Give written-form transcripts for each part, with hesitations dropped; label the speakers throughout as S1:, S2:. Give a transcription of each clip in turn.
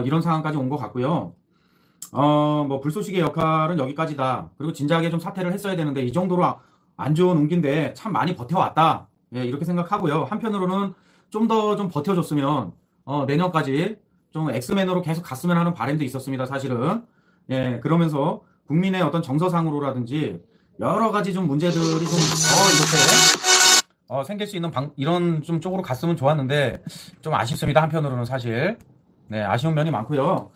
S1: 이런 상황까지 온 것 같고요. 뭐 불쏘시개 역할은 여기까지다. 그리고 진작에 좀 사퇴를 했어야 되는데 이 정도로 안 좋은 운기인데 참 많이 버텨왔다. 예, 이렇게 생각하고요. 한편으로는 좀 더 좀 버텨줬으면 내년까지 좀 엑스맨으로 계속 갔으면 하는 바람도 있었습니다. 사실은. 예, 그러면서 국민의 어떤 정서상으로라든지 여러 가지 좀 문제들이 좀 이렇게 생길 수 있는 이런 좀 쪽으로 갔으면 좋았는데 좀 아쉽습니다. 한편으로는 사실. 네, 아쉬운 면이 많고요.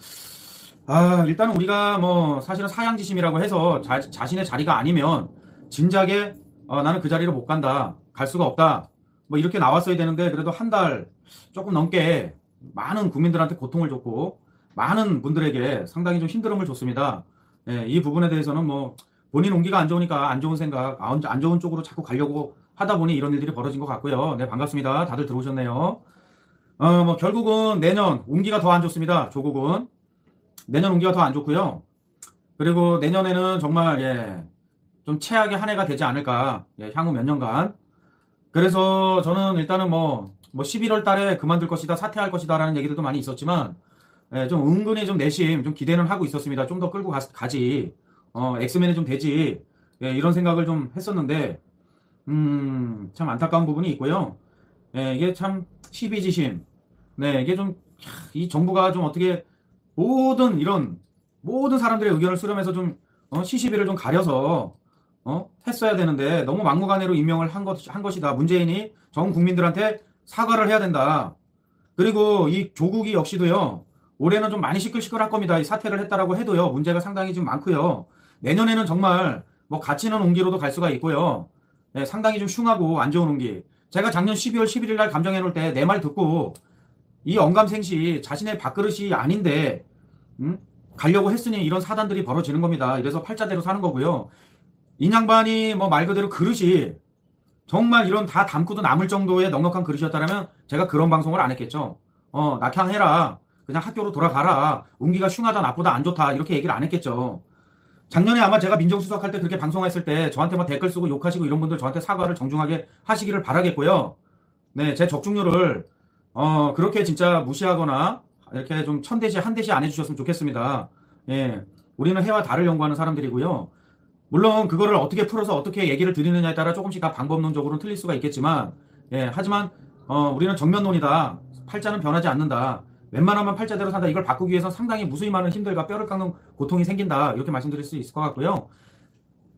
S1: 일단은 우리가 뭐 사실은 사양지심이라고 해서 자신의 자리가 아니면 진작에 나는 그 자리로 못 간다. 갈 수가 없다. 뭐 이렇게 나왔어야 되는데 그래도 한 달 조금 넘게 많은 국민들한테 고통을 줬고 많은 분들에게 상당히 좀 힘듦을 줬습니다. 예, 이 부분에 대해서는 뭐 본인 운기가 안 좋으니까 안 좋은 생각, 안 좋은 쪽으로 자꾸 가려고 하다 보니 이런 일들이 벌어진 것 같고요. 네, 반갑습니다. 다들 들어오셨네요. 뭐 결국은 내년 운기가 더 안 좋습니다. 조국은. 내년 운기가 더 안 좋고요. 그리고 내년에는 정말 좀 최악의 한 해가 되지 않을까. 향후 몇 년간. 그래서 저는 일단은 뭐 11월 달에 그만둘 것이다, 사퇴할 것이다라는 얘기들도 많이 있었지만 좀 은근히 좀 내심 좀 기대는 하고 있었습니다. 좀 더 끌고 가지. 엑스맨이 좀 되지. 이런 생각을 좀 했었는데 참 안타까운 부분이 있고요. 이게 참 시비지심. 네, 이게 좀 이 정부가 좀 어떻게 모든 사람들의 의견을 수렴해서 좀 시시비를 좀 가려서 했어야 되는데 너무 막무가내로 임명을 한 것이다. 문재인이 전 국민들한테 사과를 해야 된다. 그리고 이 조국이 역시도요. 올해는 좀 많이 시끌시끌할 겁니다. 이 사퇴를 했다라고 해도요. 문제가 상당히 좀 많고요. 내년에는 정말 뭐 가치 있는 운기로도 갈 수가 있고요. 상당히 좀 흉하고 안 좋은 운기. 제가 작년 12월 11일 날 감정해 놓을 때 내 말 듣고 이 언감생시 자신의 밥그릇이 아닌데 가려고 했으니 이런 사단들이 벌어지는 겁니다. 이래서 팔자대로 사는 거고요. 인양반이 뭐 말 그대로 그릇이 정말 이런 다 담고도 남을 정도의 넉넉한 그릇이었다면 제가 그런 방송을 안 했겠죠. 낙향해라. 그냥 학교로 돌아가라. 운기가 흉하다, 나쁘다, 안 좋다. 이렇게 얘기를 안 했겠죠. 작년에 아마 제가 민정수석할 때 그렇게 방송했을 때 저한테 막 댓글 쓰고 욕하시고 이런 분들 저한테 사과를 정중하게 하시기를 바라겠고요. 네, 제 적중률을 그렇게 진짜 무시하거나 이렇게 좀 천대시 한대시 안 해주셨으면 좋겠습니다. 예, 우리는 해와 달을 연구하는 사람들이고요. 물론 그거를 어떻게 풀어서 어떻게 얘기를 드리느냐에 따라 조금씩 다 방법론적으로는 틀릴 수가 있겠지만 하지만 우리는 정면론이다. 팔자는 변하지 않는다. 웬만하면 팔자대로 산다. 이걸 바꾸기 위해서 상당히 무수히 많은 힘들과 뼈를 깎는 고통이 생긴다. 이렇게 말씀드릴 수 있을 것 같고요.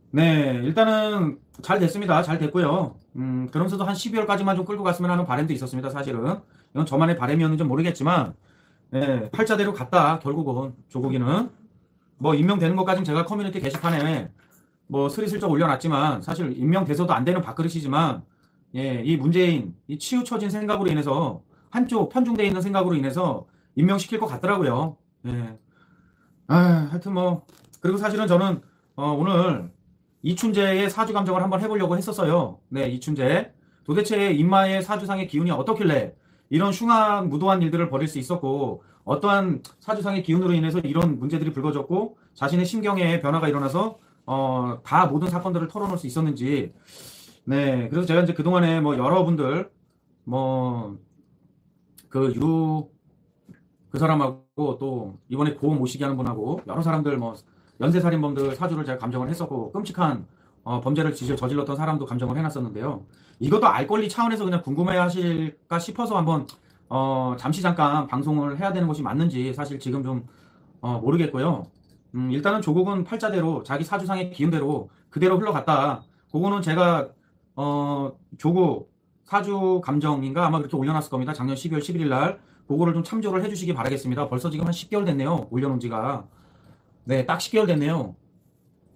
S1: 네, 일단은 잘 됐습니다. 잘 됐고요. 그러면서도 한 12월까지만 좀 끌고 갔으면 하는 바람도 있었습니다. 사실은. 이건 저만의 바람이었는지 모르겠지만 팔자대로 갔다. 결국은 조국이는. 뭐 임명되는 것까지는 제가 커뮤니티 게시판에 뭐 스리슬쩍 올려놨지만 사실 임명돼서도 안 되는 밥그릇이지만 이 문재인 이 치우쳐진 생각으로 인해서 한쪽 편중되어 있는 생각으로 인해서 임명시킬 것 같더라고요. 하여튼 뭐 그리고 사실은 저는 오늘 이춘재의 사주 감정을 한번 해보려고 했었어요. 네, 이춘재 도대체 인마의 사주상의 기운이 어떻길래 이런 흉악무도한 일들을 벌일 수 있었고 어떠한 사주상의 기운으로 인해서 이런 문제들이 불거졌고 자신의 심경에 변화가 일어나서 다 모든 사건들을 털어놓을 수 있었는지. 네, 그래서 제가 이제 그동안에 뭐 여러분들 뭐 그 사람하고 또 이번에 고음 모시기 하는 분하고 여러 사람들 뭐 연쇄살인범들 사주를 제가 감정을 했었고 끔찍한 범죄를 저질렀던 사람도 감정을 해놨었는데요. 이것도 알 권리 차원에서 그냥 궁금해 하실까 싶어서 한번 잠시 잠깐 방송을 해야 되는 것이 맞는지 사실 지금 좀 모르겠고요. 일단은 조국은 팔자대로 자기 사주상의 기운대로 그대로 흘러갔다. 그거는 제가 조국 사주 감정인가 아마 그렇게 올려놨을 겁니다. 작년 12월 11일 날 그거를 좀 참조를 해주시기 바라겠습니다. 벌써 지금 한 10개월 됐네요. 올려놓은 지가. 네, 딱 10개월 됐네요.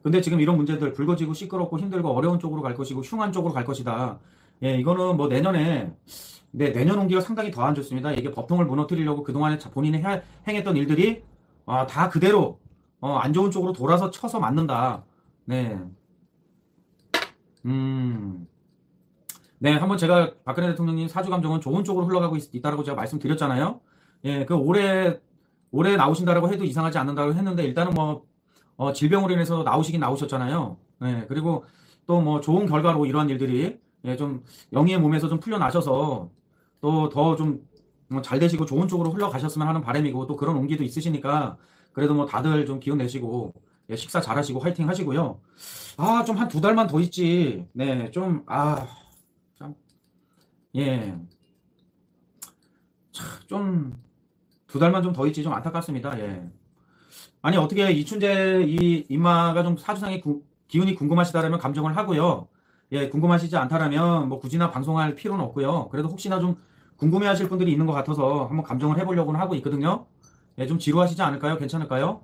S1: 근데 지금 이런 문제들 불거지고 시끄럽고 힘들고 어려운 쪽으로 갈 것이고 흉한 쪽으로 갈 것이다. 이거는 뭐 내년 운기가 상당히 더 안 좋습니다. 이게 법통을 무너뜨리려고 그동안에 본인이 행했던 일들이 다 그대로 안 좋은 쪽으로 돌아서 쳐서 맞는다. 네. 네, 한번 제가 박근혜 대통령님 사주 감정은 좋은 쪽으로 흘러가고 있다라고 제가 말씀드렸잖아요. 그 올해 나오신다라고 해도 이상하지 않는다고 했는데 일단은 뭐 질병으로 인해서 나오시긴 나오셨잖아요. 그리고 또 뭐 좋은 결과로 이러한 일들이 좀 영희의 몸에서 좀 풀려나셔서 또 더 좀 잘 되시고 좋은 쪽으로 흘러가셨으면 하는 바람이고, 또 그런 온기도 있으시니까 그래도 뭐 다들 좀 기운 내시고, 예, 식사 잘하시고 화이팅 하시고요. 아, 좀 한 두 달만 더 있지. 네, 좀, 참, 예, 좀, 두 달만 좀 더 있지. 좀 안타깝습니다. 예. 아니, 어떻게 이춘재 이 인마가 좀 사주상의 기운이 궁금하시다라면 감정을 하고요. 예, 궁금하시지 않다라면 뭐 굳이나 방송할 필요는 없고요. 그래도 혹시나 좀 궁금해 하실 분들이 있는 것 같아서 한번 감정을 해보려고는 하고 있거든요. 예, 좀 지루하시지 않을까요? 괜찮을까요?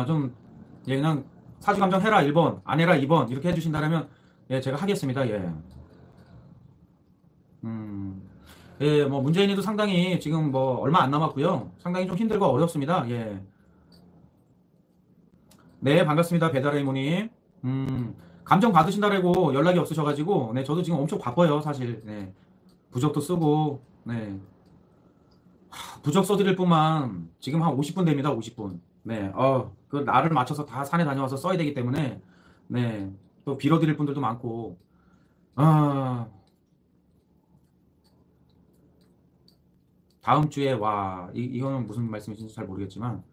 S1: 좀, 예, 그냥 사주 감정 해라 1번, 안 해라 2번, 이렇게 해주신다면, 예, 제가 하겠습니다. 예. 음, 예, 뭐, 문재인이도 상당히 지금 뭐, 얼마 안 남았고요. 상당히 좀 힘들고 어렵습니다. 예. 네, 반갑습니다. 배달의 이모님. 감정 받으신다고 연락이 없으셔가지고, 네, 저도 지금 엄청 바빠요, 사실. 네, 부적도 쓰고, 네. 부적 써드릴 뿐만 지금 한 50분 됩니다, 50분. 네, 그 날을 맞춰서 다 산에 다녀와서 써야 되기 때문에, 네, 또 빌어드릴 분들도 많고, 아, 다음 주에, 와, 이거는 무슨 말씀이신지 잘 모르겠지만,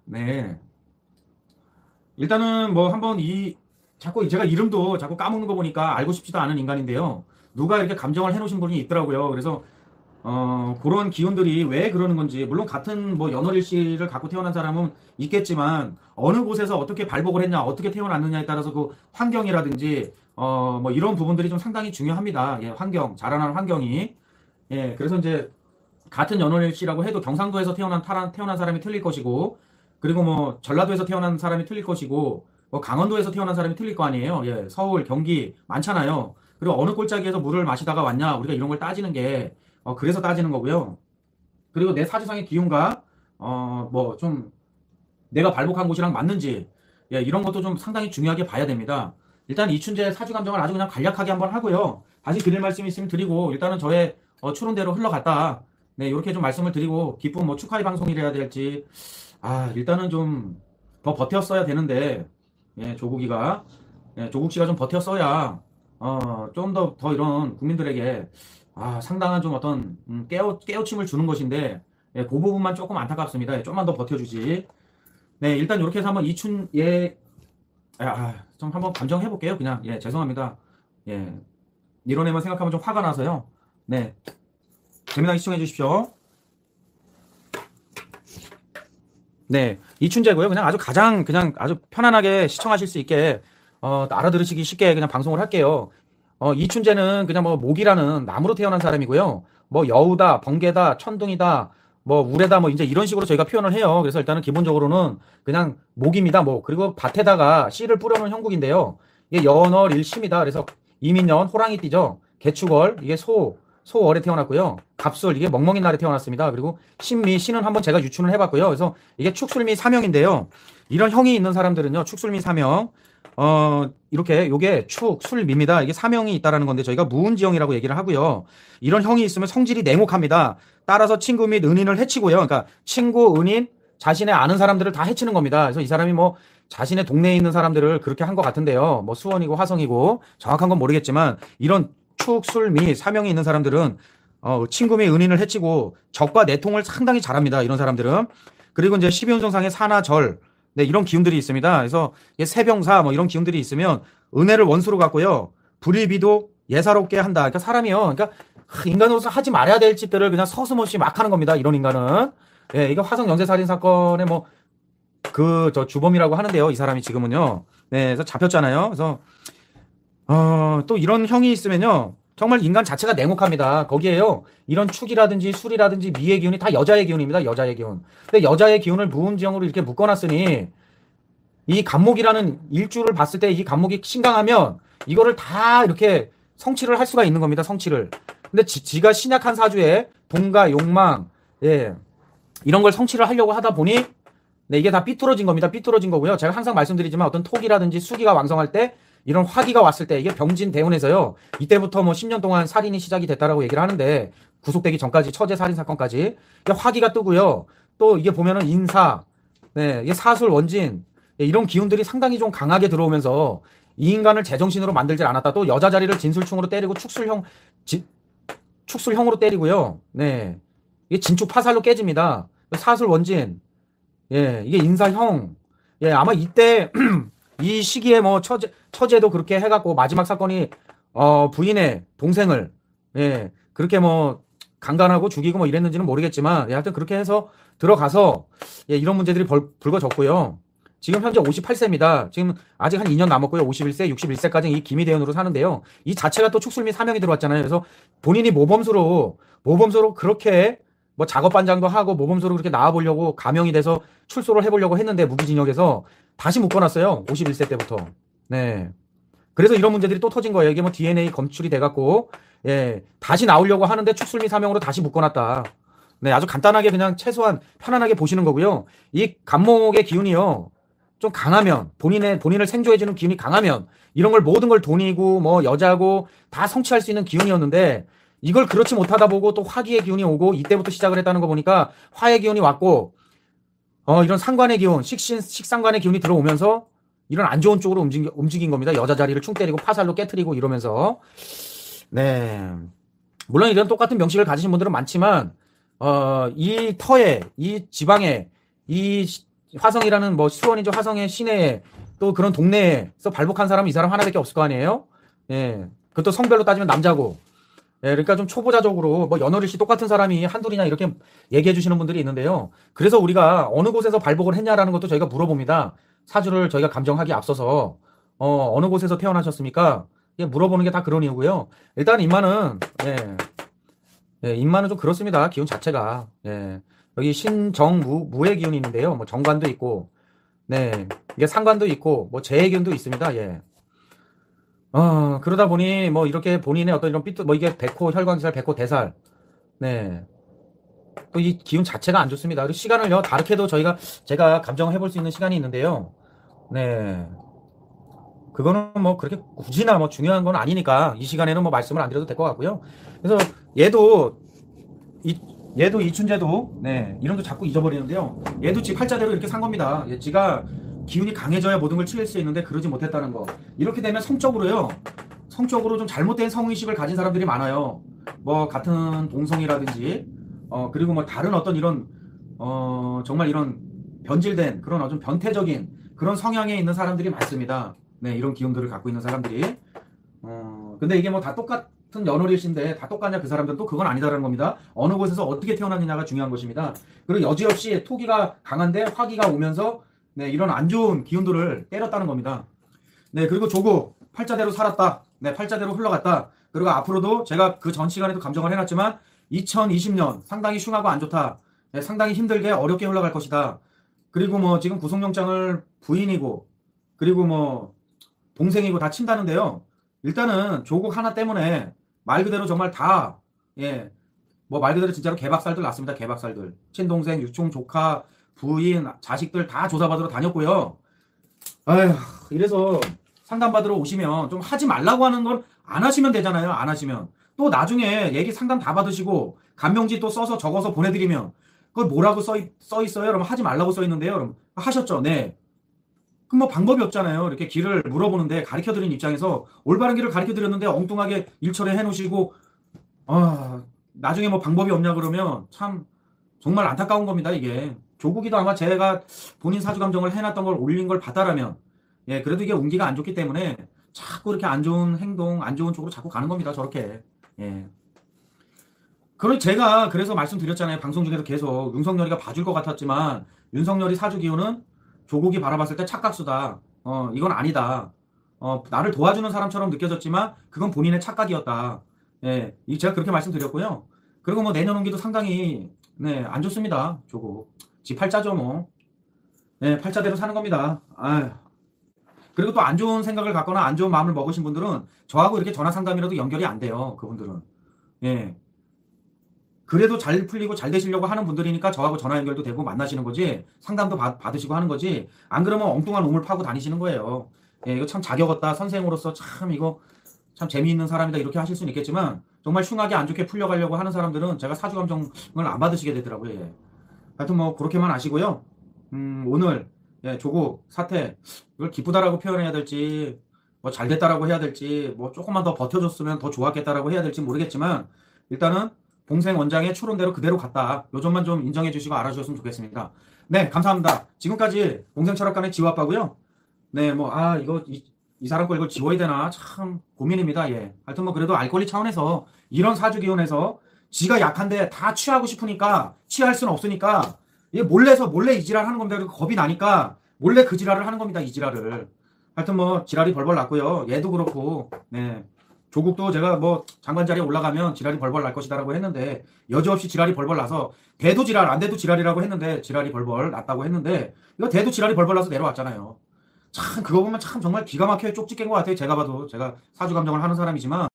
S1: 네. 일단은 뭐 한번 자꾸 제가 이름도 자꾸 까먹는 거 보니까 알고 싶지도 않은 인간인데요. 누가 이렇게 감정을 해놓으신 분이 있더라고요. 그래서 그런 기운들이 왜 그러는 건지, 물론 같은 뭐 연월일시를 갖고 태어난 사람은 있겠지만 어느 곳에서 어떻게 발복을 했냐, 어떻게 태어났느냐에 따라서 그 환경이라든지 뭐 이런 부분들이 좀 상당히 중요합니다. 예, 환경, 자라나는 환경이. 예, 그래서 이제 같은 연월일시라고 해도 경상도에서 태어난 사람이 틀릴 것이고, 그리고 뭐 전라도에서 태어난 사람이 틀릴 것이고, 뭐 강원도에서 태어난 사람이 틀릴 거 아니에요. 예, 서울, 경기 많잖아요. 그리고 어느 골짜기에서 물을 마시다가 왔냐, 우리가 이런 걸 따지는 게 그래서 따지는 거고요. 그리고 내 사주상의 기운과 뭐 좀 내가 발복한 곳이랑 맞는지, 예, 이런 것도 좀 상당히 중요하게 봐야 됩니다. 일단 이춘재 사주 감정을 아주 그냥 간략하게 한번 하고요. 다시 드릴 말씀이 있으면 드리고, 일단은 저의 추론대로 흘러갔다. 네, 이렇게 좀 말씀을 드리고, 기쁜 뭐 축하의 방송이라 될지, 일단은 좀 더 버텼어야 되는데, 예, 조국이가, 예, 조국 씨가 좀 버텼어야, 좀 더 이런 국민들에게, 상당한 좀 어떤, 깨우침을 주는 것인데, 예, 그 부분만 조금 안타깝습니다. 예, 좀만 더 버텨주지. 네, 일단 이렇게 해서 한번 예, 좀 한번 감정해 볼게요. 그냥, 예, 죄송합니다. 예, 이런 애만 생각하면 좀 화가 나서요. 네, 재미나게 시청해 주십시오. 네, 이춘재고요. 그냥 아주 그냥 아주 편안하게 시청하실 수 있게, 알아들으시기 쉽게 그냥 방송을 할게요. 이춘재는 그냥 뭐 목이라는 나무로 태어난 사람이고요. 뭐 여우다, 번개다, 천둥이다, 뭐 우레다, 뭐 이제 이런 식으로 저희가 표현을 해요. 그래서 일단은 기본적으로는 그냥 목입니다. 뭐 그리고 밭에다가 씨를 뿌려놓은 형국인데요. 이게 연월 일심이다. 그래서 이민년 호랑이띠죠. 개축월 이게 소월에 태어났고요. 갑술 이게 멍멍이 날에 태어났습니다. 그리고 신미 신은 한번 제가 유추를 해봤고요. 그래서 이게 축술미 사명인데요. 이런 형이 있는 사람들은요. 축술미 사명 이렇게 요게 축술미입니다. 이게 사명이 있다라는 건데 저희가 무운지형이라고 얘기를 하고요. 이런 형이 있으면 성질이 냉혹합니다. 따라서 친구 및 은인을 해치고요. 그러니까 친구, 은인, 자신의 아는 사람들을 다 해치는 겁니다. 그래서 이 사람이 뭐 자신의 동네에 있는 사람들을 그렇게 한 것 같은데요. 뭐 수원이고 화성이고 정확한 건 모르겠지만 이런 축, 술, 미, 사명이 있는 사람들은 친구 및 은인을 해치고 적과 내통을 상당히 잘합니다. 이런 사람들은. 그리고 이제 12운성상의 사나 절, 네, 이런 기운들이 있습니다. 그래서 세병사 뭐 이런 기운들이 있으면 은혜를 원수로 갖고요. 불의비도 예사롭게 한다. 그러니까 사람이요. 그러니까 인간으로서 하지 말아야 될 짓들을 그냥 서슴없이 막 하는 겁니다. 이런 인간은. 예, 이거 화성 연쇄살인 사건의 뭐 저 주범이라고 하는데요. 이 사람이 지금은요. 네, 그래서 잡혔잖아요. 그래서 또 이런 형이 있으면요. 정말 인간 자체가 냉혹합니다. 거기에요. 이런 축이라든지 술이라든지 미의 기운이 다 여자의 기운입니다. 여자의 기운. 근데 여자의 기운을 무음지형으로 이렇게 묶어놨으니 이 간목이라는 일주를 봤을 때 이 간목이 신강하면 이거를 다 이렇게 성취를 할 수가 있는 겁니다. 성취를. 근데 지가 신약한 사주에 돈과 욕망, 예, 이런 걸 성취를 하려고 하다 보니 네, 이게 다 삐뚤어진 겁니다. 삐뚤어진 거고요. 제가 항상 말씀드리지만 어떤 톡이라든지 수기가 왕성할 때 이런 화기가 왔을 때 이게 병진대운에서요. 이때부터 뭐 10년 동안 살인이 시작이 됐다라고 얘기를 하는데 구속되기 전까지 처제 살인 사건까지 화기가 뜨고요. 또 이게 보면은 인사, 네, 이게 사술 원진, 네, 이런 기운들이 상당히 좀 강하게 들어오면서 이 인간을 제정신으로 만들질 않았다. 또 여자 자리를 진술충으로 때리고 축술형으로 때리고요. 네. 이게 진축 파살로 깨집니다. 사술 원진. 예, 이게 인사형. 예, 아마 이때 이 시기에 뭐 처제도 그렇게 해갖고 마지막 사건이 부인의 동생을 예, 그렇게 뭐 강간하고 죽이고 뭐 이랬는지는 모르겠지만 예, 하여튼 그렇게 해서 들어가서 예, 이런 문제들이 불거졌고요. 지금 현재 58세입니다. 지금 아직 한 2년 남았고요. 51세, 61세까지 이 기미대원으로 사는데요. 이 자체가 또 축술 및 사명이 들어왔잖아요. 그래서 본인이 모범수로 그렇게 뭐 작업 반장도 하고 모범수로 그렇게 나와보려고 가명이 돼서 출소를 해보려고 했는데 무기징역에서 다시 묶어놨어요. 51세 때부터. 네. 그래서 이런 문제들이 또 터진 거예요. 이게 뭐 DNA 검출이 돼갖고 예, 다시 나오려고 하는데 축술 및 사명으로 다시 묶어놨다. 네, 아주 간단하게 그냥 최소한 편안하게 보시는 거고요. 이 간목의 기운이요. 좀 강하면 본인을 생조해주는 기운이 강하면 이런 걸 모든 걸 돈이고 뭐 여자고 다 성취할 수 있는 기운이었는데 이걸 그렇지 못하다 보고 또 화기의 기운이 오고 이때부터 시작을 했다는 거 보니까 화의 기운이 왔고 이런 상관의 기운 식상관의 기운이 들어오면서 이런 안 좋은 쪽으로 움직인 겁니다. 여자 자리를 충 때리고 파살로 깨트리고 이러면서 네 물론 이런 똑같은 명식을 가지신 분들은 많지만 이 터에 이 지방에 이 화성이라는 뭐 수원이죠. 화성의 시내에 또 그런 동네에서 발복한 사람은 이 사람 하나밖에 없을 거 아니에요. 예, 그것도 성별로 따지면 남자고. 예, 그러니까 좀 초보자적으로 뭐 연어릴 씨 똑같은 사람이 한둘이냐 이렇게 얘기해 주시는 분들이 있는데요. 그래서 우리가 어느 곳에서 발복을 했냐라는 것도 저희가 물어봅니다. 사주를 저희가 감정하기 앞서서 어느 곳에서 태어나셨습니까? 예, 물어보는 게 다 그런 이유고요. 일단 인마는 인마는 좀 그렇습니다. 기운 자체가 여기 신정무의 기운이 있는데요. 뭐 정관도 있고 네 이게 상관도 있고 뭐 재의 기운도 있습니다. 예. 그러다 보니 뭐 이렇게 본인의 어떤 이런 뭐 이게 백호 혈관살, 백호 대살. 네. 또 이 기운 자체가 안 좋습니다. 그리고 시간을요, 다르게도 제가 감정을 해볼 수 있는 시간이 있는데요. 네. 그거는 뭐 그렇게 굳이나 뭐 중요한 건 아니니까 이 시간에는 뭐 말씀을 안 드려도 될 것 같고요. 그래서 얘도 이춘재도 네 이름도 자꾸 잊어버리는데요. 얘도 지 팔자대로 이렇게 산 겁니다. 지가 기운이 강해져야 모든 걸 치를 수 있는데 그러지 못했다는 거. 이렇게 되면 성적으로 좀 잘못된 성의식을 가진 사람들이 많아요. 뭐 같은 동성이라든지 그리고 뭐 다른 어떤 이런 정말 이런 변질된 그런 좀 변태적인 그런 성향에 있는 사람들이 많습니다. 네, 이런 기운들을 갖고 있는 사람들이. 근데 이게 뭐 다 똑같은 연월일신데 다 똑같냐 그 사람들은 또 그건 아니다라는 겁니다. 어느 곳에서 어떻게 태어났느냐가 중요한 것입니다. 그리고 여지없이 토기가 강한데 화기가 오면서 네, 이런 안 좋은 기운들을 때렸다는 겁니다. 네, 그리고 조국 팔자대로 살았다. 네, 팔자대로 흘러갔다. 그리고 앞으로도 제가 그 전 시간에도 감정을 해놨지만 2020년 상당히 흉하고 안 좋다. 네, 상당히 힘들게 어렵게 흘러갈 것이다. 그리고 뭐 지금 구속영장을 부인이고 그리고 뭐 동생이고 다 친다는데요. 일단은 조국 하나 때문에 말 그대로 정말 다 뭐 말 그대로 진짜로 개박살들 났습니다. 개박살들. 친동생, 유총 조카, 부인, 자식들 다 조사받으러 다녔고요. 아휴, 이래서 상담받으러 오시면 좀 하지 말라고 하는 건 안 하시면 되잖아요. 안 하시면. 또 나중에 얘기 상담 다 받으시고 간명지 또 써서 적어서 보내드리면 그걸 뭐라고 써 있어요? 여러분 하지 말라고 써 있는데요. 여러분 하셨죠? 네. 그럼 뭐 방법이 없잖아요. 이렇게 길을 물어보는데 가르쳐드린 입장에서 올바른 길을 가르쳐드렸는데 엉뚱하게 일처리 해놓으시고 나중에 뭐 방법이 없냐 그러면 참 정말 안타까운 겁니다. 이게 조국이도 아마 제가 본인 사주 감정을 해놨던 걸 올린 걸 봤다라면 그래도 이게 운기가 안 좋기 때문에 자꾸 이렇게 안 좋은 행동 안 좋은 쪽으로 자꾸 가는 겁니다. 저렇게 제가 그래서 말씀드렸잖아요. 방송 중에도 계속 윤석열이가 봐줄 것 같았지만 윤석열이 사주 기운은 조국이 바라봤을 때 착각수다. 이건 아니다. 나를 도와주는 사람처럼 느껴졌지만 그건 본인의 착각이었다. 제가 그렇게 말씀드렸고요. 그리고 뭐 내년 운기도 상당히 안 좋습니다. 조국. 지 팔자죠 뭐. 팔자대로 사는 겁니다. 아휴. 그리고 또 안 좋은 생각을 갖거나 안 좋은 마음을 먹으신 분들은 저하고 이렇게 전화 상담이라도 연결이 안 돼요. 그분들은. 그래도 잘 풀리고 잘 되시려고 하는 분들이니까 저하고 전화 연결도 되고 만나시는 거지 상담도 받으시고 하는 거지 안 그러면 엉뚱한 우물 파고 다니시는 거예요. 이거 참 자격 없다. 선생으로서 참 이거 참 재미있는 사람이다 이렇게 하실 수는 있겠지만 정말 흉하게 안 좋게 풀려가려고 하는 사람들은 제가 사주 감정을 안 받으시게 되더라고요. 하여튼 뭐 그렇게만 아시고요. 오늘 조국 사태 이걸 기쁘다라고 표현해야 될지 뭐 잘됐다라고 해야 될지 뭐 조금만 더 버텨줬으면 더 좋았겠다라고 해야 될지 모르겠지만 일단은 봉생 원장의 추론대로 그대로 갔다. 요 점만 좀 인정해 주시고 알아주셨으면 좋겠습니다. 네, 감사합니다. 지금까지 봉생 철학관의 지화빠고요. 네, 뭐, 이 사람 거 이걸 지워야 되나? 참 고민입니다. 예. 하여튼 뭐 그래도 알 권리 차원에서 이런 사주기운에서 지가 약한데 다 취하고 싶으니까 취할 수는 없으니까 얘 몰래 이 지랄 하는 겁니다. 그리고 겁이 나니까 몰래 그 지랄을 하는 겁니다. 이 지랄을. 하여튼 뭐 지랄이 벌벌 났고요. 얘도 그렇고, 네. 조국도 제가 뭐 장관 자리에 올라가면 지랄이 벌벌 날 것이다라고 했는데 여지없이 지랄이 벌벌 나서 대도 지랄 안 돼도 지랄이라고 했는데 지랄이 벌벌 났다고 했는데 이거 대도 지랄이 벌벌 나서 내려왔잖아요. 참 그거 보면 참 정말 기가 막혀 쪽지 깬 것 같아요. 제가 봐도 제가 사주 감정을 하는 사람이지만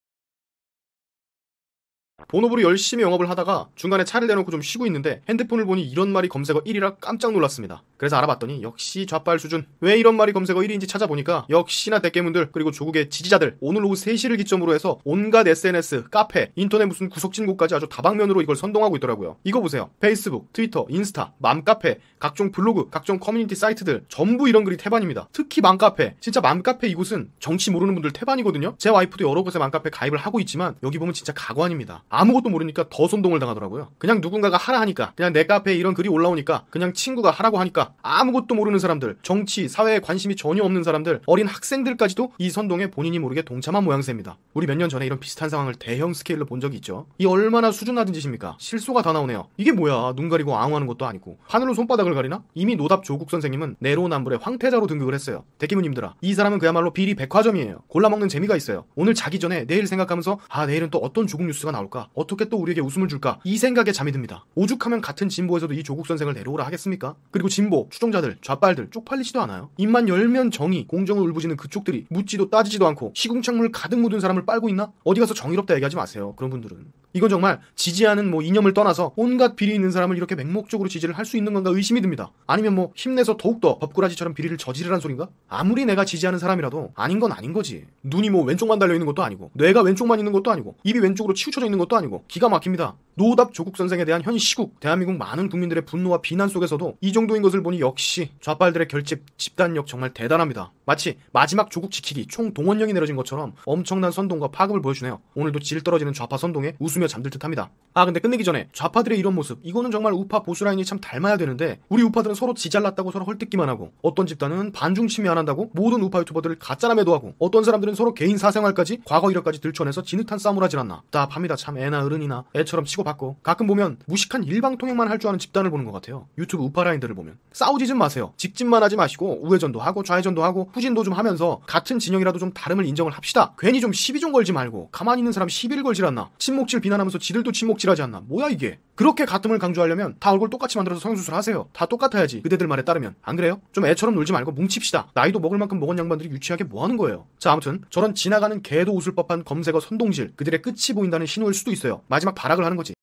S2: 본업으로 열심히 영업을 하다가 중간에 차를 대놓고 좀 쉬고 있는데 핸드폰을 보니 이런 말이 검색어 1위라 깜짝 놀랐습니다. 그래서 알아봤더니 역시 좌빨 수준. 왜 이런 말이 검색어 1위인지 찾아보니까 역시나 대깨문들 그리고 조국의 지지자들 오늘 오후 3시를 기점으로 해서 온갖 SNS, 카페, 인터넷 무슨 구석진 곳까지 아주 다방면으로 이걸 선동하고 있더라고요. 이거 보세요. 페이스북, 트위터, 인스타, 맘카페, 각종 블로그, 각종 커뮤니티 사이트들 전부 이런 글이 태반입니다. 특히 맘카페. 진짜 맘카페 이곳은 정치 모르는 분들 태반이거든요. 제 와이프도 여러 곳에 맘카페 가입을 하고 있지만 여기 보면 진짜 가관입니다. 아무것도 모르니까 더 선동을 당하더라고요. 그냥 누군가가 하라 하니까, 그냥 내 카페에 이런 글이 올라오니까, 그냥 친구가 하라고 하니까 아무것도 모르는 사람들, 정치, 사회에 관심이 전혀 없는 사람들, 어린 학생들까지도 이 선동에 본인이 모르게 동참한 모양새입니다. 우리 몇 년 전에 이런 비슷한 상황을 대형 스케일로 본 적이 있죠. 이 얼마나 수준 낮은 짓입니까? 실소가 다 나오네요. 이게 뭐야? 눈 가리고 앙호하는 것도 아니고 하늘로 손바닥을 가리나? 이미 노답 조국 선생님은 내로남불의 황태자로 등극을 했어요. 대기무님들아, 이 사람은 그야말로 비리 백화점이에요. 골라먹는 재미가 있어요. 오늘 자기 전에 내일 생각하면서 내일은 또 어떤 조국 뉴스가 나올까? 어떻게 또 우리에게 웃음을 줄까? 이 생각에 잠이 듭니다. 오죽하면 같은 진보에서도 이 조국 선생을 내려오라 하겠습니까? 그리고 진보, 추종자들, 좌빨들 쪽팔리지도 않아요. 입만 열면 정의, 공정을 울부짖는 그쪽들이 묻지도 따지지도 않고 시궁창물 가득 묻은 사람을 빨고 있나? 어디 가서 정의롭다 얘기하지 마세요. 그런 분들은. 이건 정말 지지하는 이념을 떠나서 온갖 비리 있는 사람을 이렇게 맹목적으로 지지를 할 수 있는 건가 의심이 듭니다. 아니면 힘내서 더욱더 법꾸라지처럼 비리를 저지르란 소린가? 아무리 내가 지지하는 사람이라도 아닌 건 아닌 거지. 눈이 왼쪽만 달려있는 것도 아니고 뇌가 왼쪽만 있는 것도 아니고 입이 왼쪽으로 치우쳐져 있는 것도 아니고 기가 막힙니다. 노답 조국 선생에 대한 현 시국, 대한민국 많은 국민들의 분노와 비난 속에서도 이 정도인 것을 보니 역시 좌빨들의 결집, 집단력 정말 대단합니다. 마치 마지막 조국 지키기 총동원령이 내려진 것처럼 엄청난 선동과 파급을 보여주네요. 오늘도 질 떨어지는 좌파 선동에 웃으며 잠들 듯합니다. 근데 끝내기 전에 좌파들의 이런 모습, 이거는 정말 우파 보수 라인이 참 닮아야 되는데 우리 우파들은 서로 지잘났다고 서로 헐뜯기만 하고 어떤 집단은 반중 침해 안 한다고 모든 우파 유튜버들을 가짜나 매도하고 어떤 사람들은 서로 개인 사생활까지 과거 이력까지 들춰내서 진흙탕 싸움을 하질 않나. 답합니다. 참 애나 어른이나 애처럼 치고받고 가끔 보면 무식한 일방통행만 할 줄 아는 집단을 보는 것 같아요. 유튜브 우파 라인들을 보면 싸우지 좀 마세요. 직진만 하지 마시고 우회전도 하고 좌회전도 하고 후진도 좀 하면서 같은 진영이라도 좀 다름을 인정을 합시다. 괜히 좀 시비 좀 걸지 말고 가만히 있는 사람 시비를 걸질 않나. 친목질 비난하면서 지들도 친목질하지 않나. 뭐야 이게. 그렇게 가tum을 강조하려면 다 얼굴 똑같이 만들어서 성형수술 하세요. 다 똑같아야지. 그대들 말에 따르면. 안 그래요? 좀 애처럼 놀지 말고 뭉칩시다. 나이도 먹을 만큼 먹은 양반들이 유치하게 뭐 하는 거예요. 자, 아무튼 저런 지나가는 개도 웃을 법한 검색어 선동질, 그들의 끝이 보인다는 신호일 수도 있어요. 마지막 발악을 하는 거지.